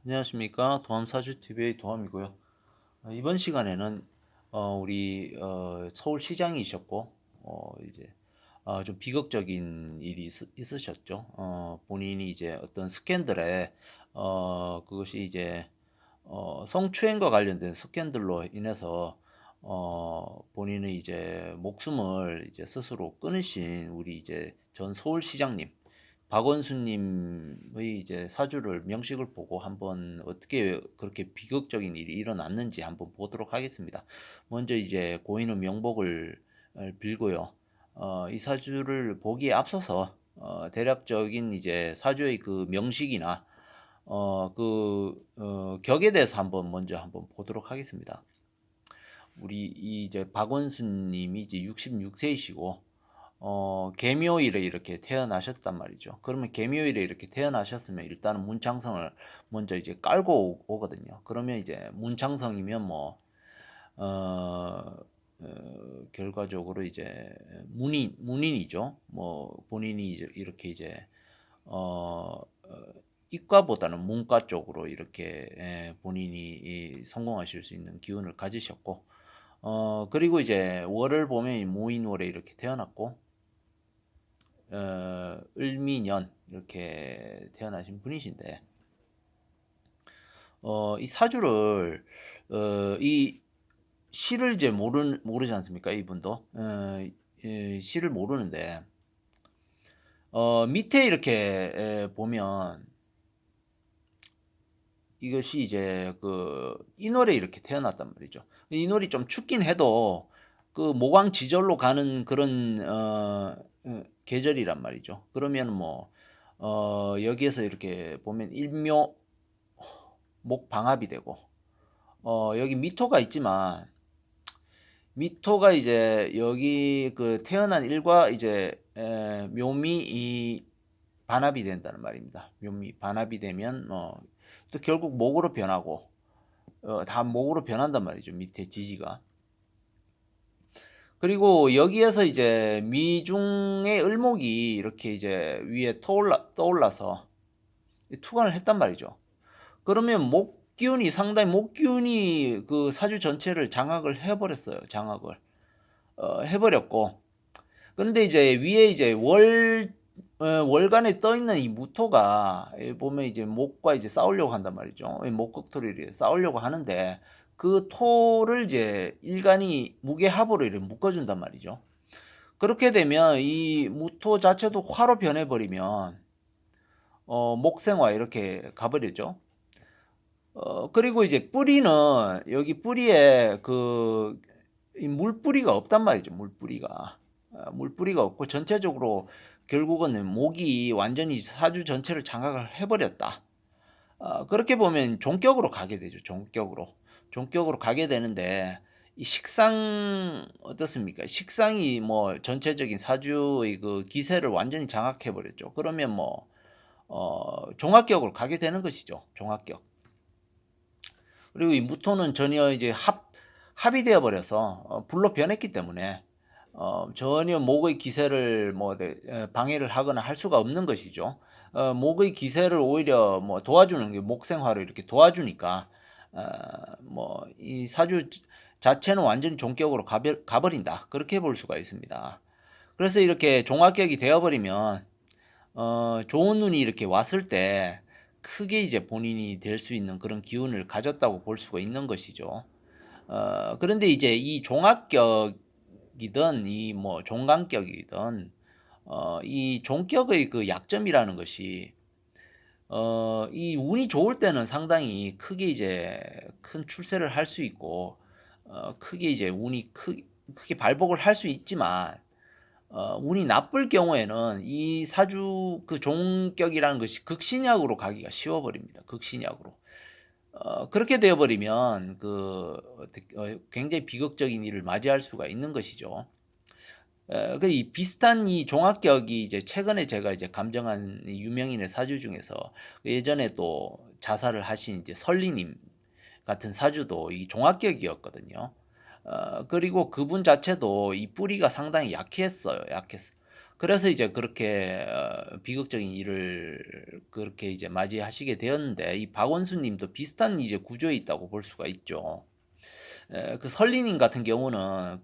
안녕하십니까. 도함사주TV의 도함이고요. 이번 시간에는 우리 서울시장이셨고 이제 좀 비극적인 일이 있으셨죠. 본인이 이제 어떤 스캔들에 그것이 이제 성추행과 관련된 스캔들로 인해서 본인의 이제 목숨을 이제 스스로 끊으신 우리 이제 전 서울시장님 박원순님의 이제 사주를 명식을 보고 한번 어떻게 그렇게 비극적인 일이 일어났는지 한번 보도록 하겠습니다. 먼저 이제 고인의 명복을 빌고요. 이 사주를 보기에 앞서서 대략적인 이제 사주의 그 명식이나 격에 대해서 먼저 한번 보도록 하겠습니다. 우리 이제 박원순님이 이제 66세이시고 개묘일에 이렇게 태어나셨단 말이죠. 그러면 개묘일에 이렇게 태어나셨으면 일단은 문창성을 먼저 이제 깔고 오거든요. 그러면 이제 문창성이면 어, 결과적으로 이제 문인이죠. 본인이 이제 이렇게 이제 이과보다는 문과 쪽으로 이렇게 본인이 성공하실 수 있는 기운을 가지셨고, 그리고 이제 월을 보면 모인월에 이렇게 태어났고, 을미년 이렇게 태어나신 분이신데 이 사주를 이 시를 이제 모르지 않습니까? 이분도 시를 모르는데 밑에 이렇게 보면 이것이 이제 그 인월에 이렇게 태어났단 말이죠. 인월이 좀 춥긴 해도 그 모광지절로 가는 그런 계절이란 말이죠. 그러면 여기에서 이렇게 보면 일묘 목방합이 되고 여기 미토가 있지만 미토가 이제 여기 그 태어난 일과 이제 묘미 이 반합이 된다는 말입니다. 묘미 반합이 되면 또 결국 목으로 변하고 다 목으로 변한단 말이죠. 밑에 지지가. 그리고 여기에서 이제 미중의 을목이 이렇게 이제 위에 떠올라서 투관을 했단 말이죠. 그러면 목기운이 상당히 목기운이 그 사주 전체를 장악을 해버렸어요. 장악을 해버렸고, 그런데 이제 위에 이제 월간에 떠 있는 이 무토가 보면 이제 목과 이제 싸우려고 한단 말이죠. 목극토를 싸우려고 하는데 그 토를 이제 일간이 무게합으로 이렇게 묶어준단 말이죠. 그렇게 되면 이 무토 자체도 화로 변해버리면 목생화 이렇게 가버리죠. 그리고 이제 뿌리는 여기 뿌리에 그 물뿌리가 없단 말이죠. 물뿌리가 없고 전체적으로 결국은 목이 완전히 사주 전체를 장악을 해버렸다. 그렇게 보면 종격으로 가게 되죠. 종격으로 가게 되는데 이 식상 어떻습니까? 식상이 전체적인 사주의 그 기세를 완전히 장악해 버렸죠. 그러면 종합격으로 가게 되는 것이죠. 종합격. 그리고 이 무토는 전혀 이제 합이 되어 버려서 불로 변했기 때문에 전혀 목의 기세를 방해를 하거나 할 수가 없는 것이죠. 목의 기세를 오히려 도와주는 게 목생화로 이렇게 도와주니까 이 사주 자체는 완전히 종격으로 가버린다. 그렇게 볼 수가 있습니다. 그래서 이렇게 종합격이 되어버리면 좋은 운이 이렇게 왔을 때 크게 이제 본인이 될 수 있는 그런 기운을 가졌다고 볼 수가 있는 것이죠. 그런데 이제 이 종합격이든 이 종강격이든 이 종격의 그 약점이라는 것이 이 운이 좋을 때는 상당히 크게 이제 큰 출세를 할 수 있고 크게 이제 크게 발복을 할 수 있지만 운이 나쁠 경우에는 이 사주 그 종격이라는 것이 극신약으로 가기가 쉬워버립니다. 극신약으로. 그렇게 되어버리면 굉장히 비극적인 일을 맞이할 수가 있는 것이죠. 이 비슷한 이 종합격이 이제 최근에 제가 이제 감정한 유명인의 사주 중에서 예전에 또 자살을 하신 이제 설리님 같은 사주도 이 종합격이었거든요. 그리고 그분 자체도 이 뿌리가 상당히 약했어요. 약했어. 그래서 이제 그렇게 비극적인 일을 그렇게 이제 맞이하시게 되었는데, 이 박원순 님도 비슷한 이제 구조에 있다고 볼 수가 있죠. 그 설리님 같은 경우는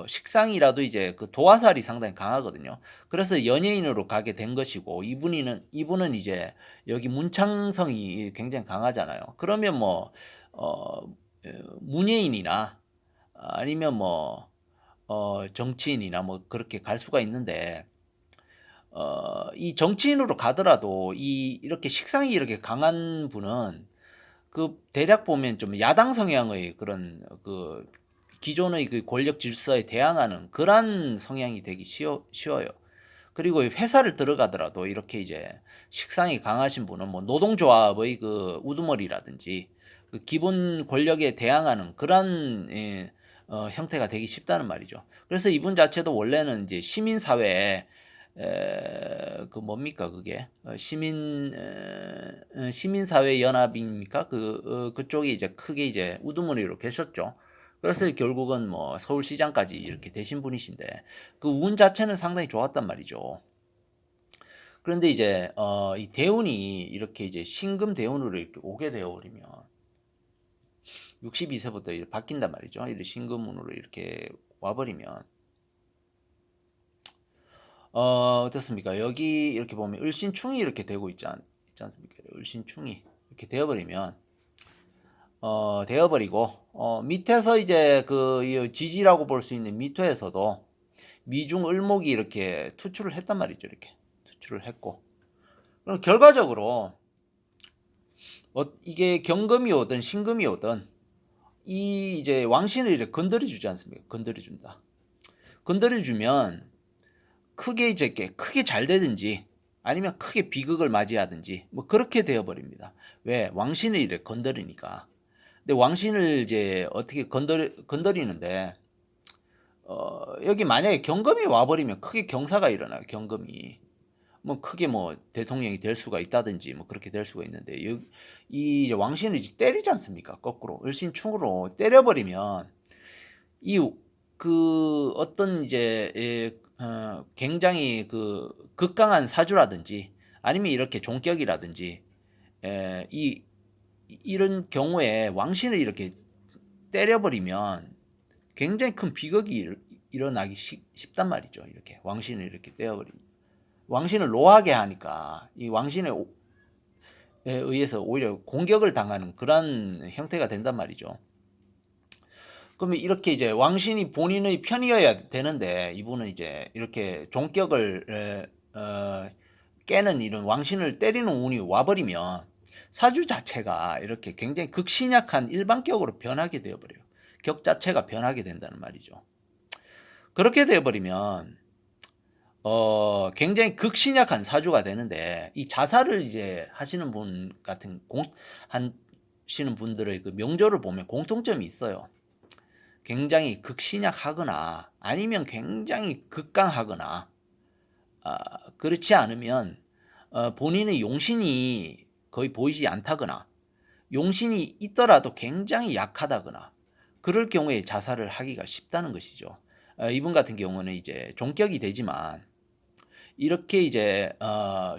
식상이라도 이제 그 도화살이 상당히 강하거든요. 그래서 연예인으로 가게 된 것이고, 이분은 이제 여기 문창성이 굉장히 강하잖아요. 그러면 뭐 문예인이나 아니면 뭐 정치인이나 뭐 그렇게 갈 수가 있는데, 이 정치인으로 가더라도 이렇게 식상이 이렇게 강한 분은 그 대략 보면 좀 야당 성향의 그런 그 기존의 그 권력 질서에 대항하는 그런 성향이 되기 쉬워요. 그리고 회사를 들어가더라도 이렇게 이제 식상이 강하신 분은 뭐 노동조합의 그 우두머리라든지 그 기본 권력에 대항하는 그런 형태가 되기 쉽다는 말이죠. 그래서 이분 자체도 원래는 이제 시민사회에 그 뭡니까 그게 시민사회 연합입니까 그쪽에 이제 크게 이제 우두머리로 계셨죠. 그래서 결국은 뭐 서울시장까지 이렇게 되신 분이신데, 그 운 자체는 상당히 좋았단 말이죠. 그런데 이제 이 대운이 이렇게 이제 신금 대운으로 이렇게 오게 되어 버리면 62세부터 바뀐단 말이죠. 이렇게 신금운으로 이렇게 와버리면 어떻습니까? 여기 이렇게 보면 을신충이 이렇게 되고 있지 않습니까? 을신충이 이렇게 되어버리면 되어버리고 밑에서 이제 이 지지라고 볼 수 있는 미토에서도 미중 을목이 이렇게 투출을 했단 말이죠. 이렇게 투출을 했고, 그럼 결과적으로 이게 경금이 오든 신금이 오든 이 이제 왕신을 이렇게 건드려 주지 않습니까? 건드려 준다. 건드려 주면 크게 이제 크게 잘 되든지 아니면 크게 비극을 맞이하든지 뭐 그렇게 되어 버립니다. 왜? 왕신을 이렇게 건드리니까. 근데 왕신을 이제 어떻게 건드리는데 여기 만약에 경금이 와버리면 크게 경사가 일어나요. 경금이 뭐 크게 뭐 대통령이 될 수가 있다든지 뭐 그렇게 될 수가 있는데, 이 이제 왕신을 이제 때리지 않습니까? 거꾸로 을신충으로 때려버리면 이 어떤 이제 굉장히 극강한 사주라든지 아니면 이렇게 종격이라든지 이런 경우에 왕신을 이렇게 때려버리면 굉장히 큰 비극이 일어나기 쉽단 말이죠. 이렇게 왕신을 이렇게 떼어버리면 왕신을 노하게 하니까 이 왕신에 의해서 오히려 공격을 당하는 그런 형태가 된단 말이죠. 그러면 이렇게 이제 왕신이 본인의 편이어야 되는데, 이분은 이제 이렇게 종격을 깨는 이런 왕신을 때리는 운이 와버리면 사주 자체가 이렇게 굉장히 극신약한 일반격으로 변하게 되어버려요. 격 자체가 변하게 된다는 말이죠. 그렇게 되어버리면 굉장히 극신약한 사주가 되는데, 이 자살을 이제 하시는 분 하시는 분들의 그 명조를 보면 공통점이 있어요. 굉장히 극신약하거나 아니면 굉장히 극강하거나 그렇지 않으면 본인의 용신이 거의 보이지 않다거나 용신이 있더라도 굉장히 약하다거나 그럴 경우에 자살을 하기가 쉽다는 것이죠. 이분 같은 경우는 이제 종격이 되지만 이렇게 이제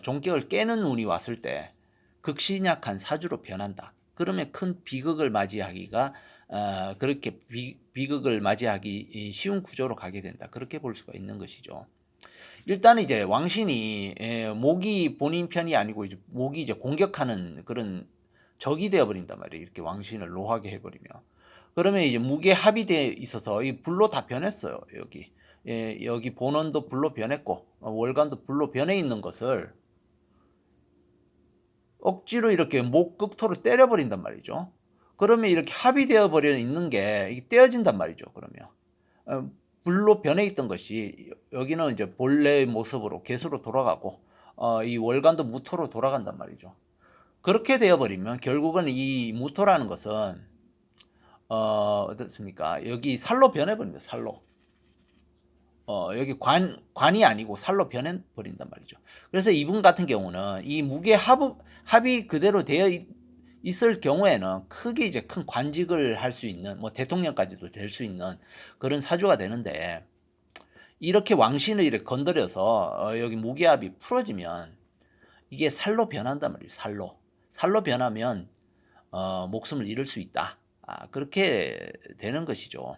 종격을 깨는 운이 왔을 때 극신약한 사주로 변한다. 그러면 큰 비극을 맞이하기가 그렇게 비극을 맞이하기 쉬운 구조로 가게 된다. 그렇게 볼 수가 있는 것이죠. 일단 이제 왕신이 목이 본인 편이 아니고 이제 목이 이제 공격하는 그런 적이 되어 버린단 말이에요. 이렇게 왕신을 노하게 해버리면. 그러면 이제 무게 합의되어 있어서 이 불로 다 변했어요. 여기 본원도 불로 변했고 월간도 불로 변해 있는 것을 억지로 이렇게 목극토로 때려버린단 말이죠. 그러면 이렇게 합의되어 버려 있는 게 이게 떼어진단 말이죠. 그러면 불로 변해 있던 것이 여기는 이제 본래의 모습으로 개수로 돌아가고 이 월간도 무토로 돌아간단 말이죠. 그렇게 되어버리면 결국은 이 무토라는 것은 어떻습니까? 여기 살로 변해버립니다. 살로. 여기 관이 아니고 살로 변해버린단 말이죠. 그래서 이분 같은 경우는 이 무게 합이 그대로 되어 있을 경우에는 크게 이제 큰 관직을 할 수 있는 뭐 대통령까지도 될 수 있는 그런 사주가 되는데, 이렇게 왕신을 이렇게 건드려서 여기 무기압이 풀어지면 이게 살로 변한단 말이에요. 살로 변하면 목숨을 잃을 수 있다. 그렇게 되는 것이죠.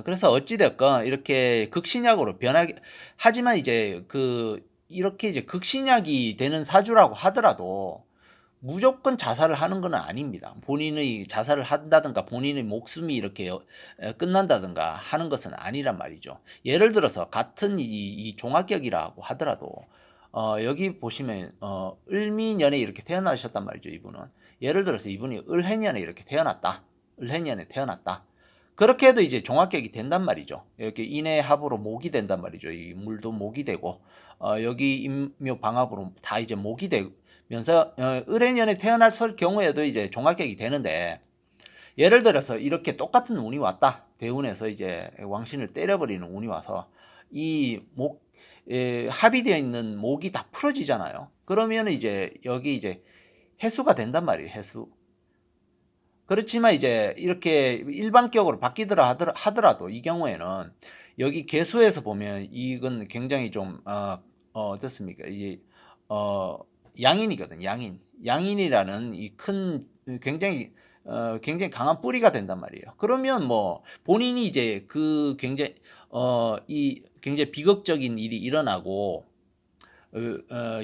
그래서 어찌 됐건 이렇게 극신약으로 변하게, 하지만 이제 이렇게 이제 극신약이 되는 사주라고 하더라도 무조건 자살을 하는 건 아닙니다. 본인의 자살을 한다든가 본인의 목숨이 이렇게 끝난다든가 하는 것은 아니란 말이죠. 예를 들어서 같은 이 종합격이라고 하더라도 여기 보시면 을미년에 이렇게 태어나셨단 말이죠. 이분은 예를 들어서 이분이 을해년에 이렇게 태어났다. 을해년에 태어났다. 그렇게 해도 이제 종합격이 된단 말이죠. 이렇게 인해합으로 목이 된단 말이죠. 이 물도 목이 되고 여기 임묘 방합으로 다 이제 목이 되면서 을해년에 태어났을 경우에도 이제 종합격이 되는데, 예를 들어서 이렇게 똑같은 운이 왔다. 대운에서 이제 왕신을 때려버리는 운이 와서 이 합이 되어 있는 목이 다 풀어지잖아요. 그러면 이제 여기 이제 해수가 된단 말이에요. 해수. 그렇지만 이제 이렇게 일반격으로 바뀌더라 하더라도 이 경우에는 여기 개수에서 보면 이건 굉장히 좀 어떻습니까? 이제 양인이거든. 양인이라는 이 큰 굉장히 강한 뿌리가 된단 말이에요. 그러면 뭐 본인이 이제 이 굉장히 비극적인 일이 일어나고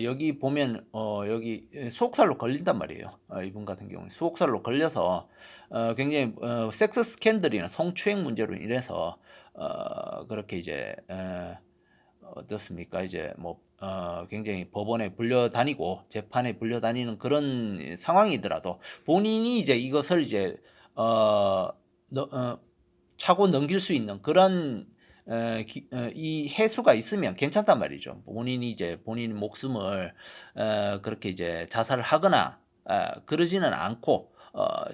여기 보면 여기 수옥살로 걸린단 말이에요. 이분 같은 경우는 수옥살로 걸려서 굉장히 섹스 스캔들이나 성추행 문제로 인해서 그렇게 이제 어떻습니까? 이제 뭐 굉장히 법원에 불려다니고 재판에 불려다니는 그런 상황이더라도 본인이 이제 이것을 이제 차고 넘길 수 있는 그런 이 해수가 있으면 괜찮단 말이죠. 본인이 이제 본인 목숨을 그렇게 이제 자살을 하거나 그러지는 않고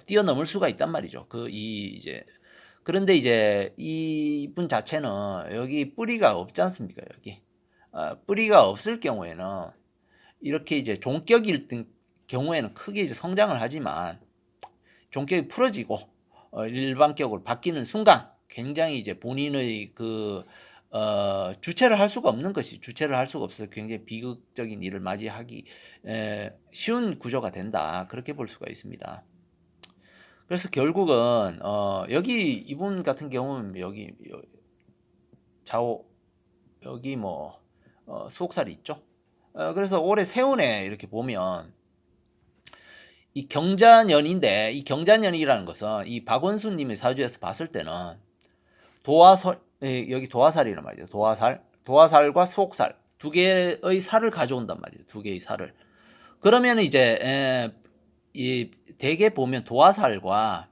뛰어넘을 수가 있단 말이죠. 그런데 이제 이분 자체는 여기 뿌리가 없지 않습니까? 여기 뿌리가 없을 경우에는 이렇게 이제 종격일 경우에는 크게 이제 성장을 하지만 종격이 풀어지고 일반격으로 바뀌는 순간 굉장히 이제 본인의 주체를 할 수가 없는 것이, 주체를 할 수가 없어서 굉장히 비극적인 일을 맞이하기 쉬운 구조가 된다. 그렇게 볼 수가 있습니다. 그래서 결국은 여기 이분 같은 경우는 여기 좌우 여기 뭐 수옥살이 있죠. 그래서 올해 세운에 이렇게 보면 이 경자년인데, 이 경자년이라는 것은 이 박원순님의 사주에서 봤을 때는 여기 도화살이란 말이죠. 도화살과 수옥살 두 개의 살을 가져온단 말이죠. 두 개의 살을. 그러면 이제 이 대개 보면 도화살과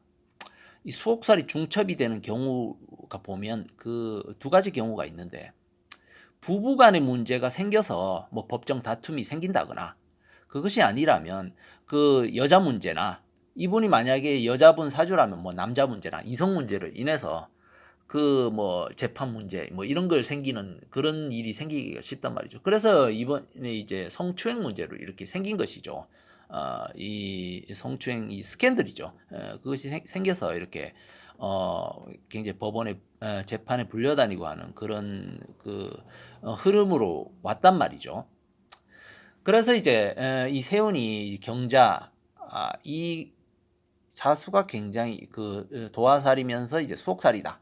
이 수옥살이 중첩이 되는 경우가 보면 그 두 가지 경우가 있는데, 부부간의 문제가 생겨서 뭐 법정 다툼이 생긴다거나, 그것이 아니라면 그 여자 문제나, 이분이 만약에 여자분 사주라면 뭐 남자 문제나 이성 문제로 인해서 그 뭐 재판 문제 뭐 이런 걸 생기는 그런 일이 생기기가 쉽단 말이죠. 그래서 이번에 이제 성추행 문제로 이렇게 생긴 것이죠. 이 성추행 이 스캔들이죠. 그것이 생겨서 이렇게 굉장히 법원에 재판에 불려다니고 하는 그런 흐름으로 왔단 말이죠. 그래서 이제 이 세운이 경자 이 자수가 굉장히 도화살이면서 이제 수옥살이다.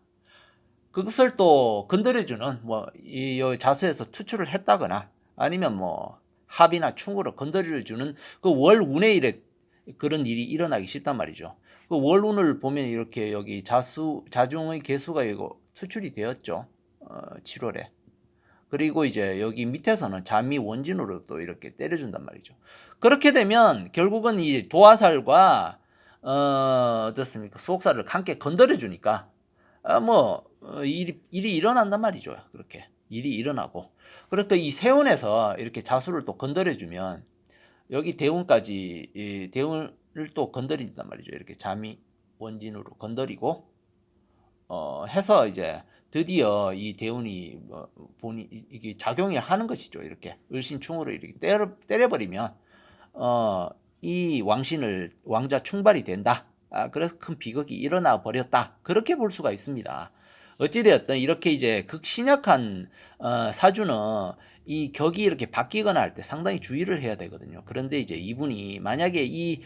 그것을 또 건드려주는 이 자수에서 투출을 했다거나 아니면 뭐 합이나 충으로 건드려주는 그 월운에 그런 일이 일어나기 쉽단 말이죠. 그 월운을 보면 이렇게 여기 자중의 개수가 이거 투출이 되었죠. 7월에. 그리고 이제 여기 밑에서는 자미 원진으로 또 이렇게 때려준단 말이죠. 그렇게 되면 결국은 이 도화살과 어떻습니까? 수옥살을 함께 건드려 주니까 일이 일어난단 말이죠. 그렇게 일이 일어나고, 그러니까 이 세운에서 이렇게 자수를 또 건드려 주면 여기 대운까지 이 대운을 또 건드린단 말이죠. 이렇게 자미 원진으로 건드리고 해서 이제 드디어 이 대운이 이게 작용을 하는 것이죠. 이렇게 을신충으로 이렇게 때려버리면 이 왕자 충발이 된다. 그래서 큰 비극이 일어나 버렸다. 그렇게 볼 수가 있습니다. 어찌되었든 이렇게 이제 극신약한 사주는 이 격이 이렇게 바뀌거나 할 때 상당히 주의를 해야 되거든요. 그런데 이제 이분이 만약에 이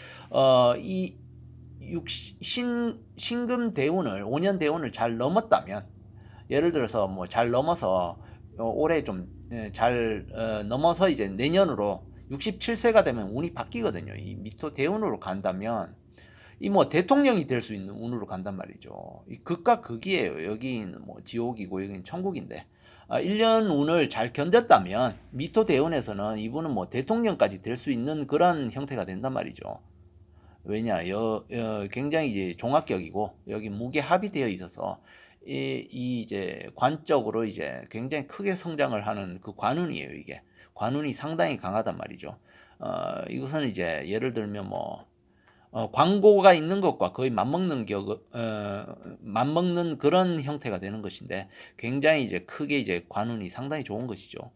신금 대운을 5년 대운을 잘 넘었다면, 예를 들어서 뭐 잘 넘어서 올해 좀 잘 넘어서 이제 내년으로 67세가 되면 운이 바뀌거든요. 이 미토 대운으로 간다면 이 뭐 대통령이 될 수 있는 운으로 간단 말이죠. 이 극과 극이에요. 여기는 뭐 지옥이고 여기는 천국인데, 1년 운을 잘 견뎠다면 미토 대운에서는 이분은 뭐 대통령까지 될 수 있는 그런 형태가 된단 말이죠. 왜냐, 굉장히 이제 종합격이고 여기 무게 합이 되어 있어서 이 이제 관적으로 이제 굉장히 크게 성장을 하는 그 관운이에요. 이게 관운이 상당히 강하단 말이죠. 이것은 이제 예를 들면 뭐 광고가 있는 것과 거의 맞먹는 그런 형태가 되는 것인데, 굉장히 이제 크게 이제 관운이 상당히 좋은 것이죠.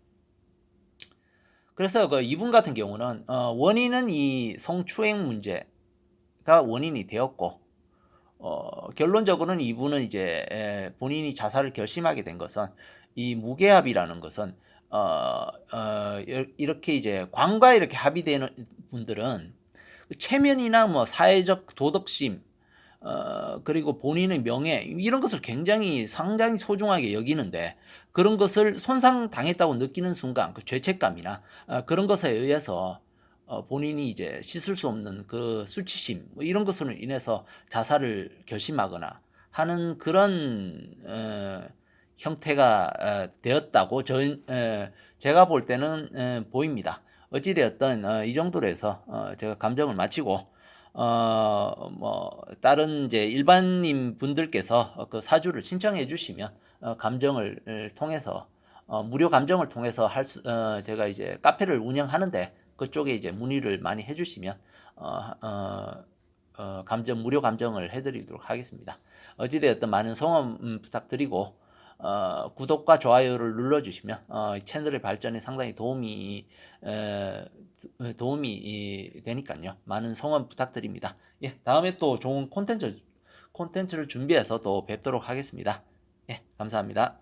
그래서 그 이분 같은 경우는 원인은 이 성추행 문제가 원인이 되었고, 결론적으로는 이분은 이제 본인이 자살을 결심하게 된 것은 이 무게합이라는 것은 이렇게 이제 관과 이렇게 합의되는 분들은 체면이나 뭐 사회적 도덕심, 그리고 본인의 명예, 이런 것을 굉장히 상당히 소중하게 여기는데, 그런 것을 손상당했다고 느끼는 순간 그 죄책감이나 그런 것에 의해서 본인이 이제 씻을 수 없는 그 수치심, 뭐 이런 것으로 인해서 자살을 결심하거나 하는 그런 형태가 되었다고 제가 볼 때는 보입니다. 어찌되었든 이 정도로 해서 제가 감정을 마치고, 뭐 다른 이제 일반인 분들께서 그 사주를 신청해 주시면 감정을 통해서 무료 감정을 통해서 제가 이제 카페를 운영하는데, 그쪽에 이제 문의를 많이 해주시면 무료 감정을 해드리도록 하겠습니다. 어찌되었든 많은 성원 부탁드리고, 구독과 좋아요를 눌러주시면 채널의 발전에 상당히 도움이 되니까요. 많은 성원 부탁드립니다. 예, 다음에 또 좋은 콘텐츠를 준비해서 또 뵙도록 하겠습니다. 예, 감사합니다.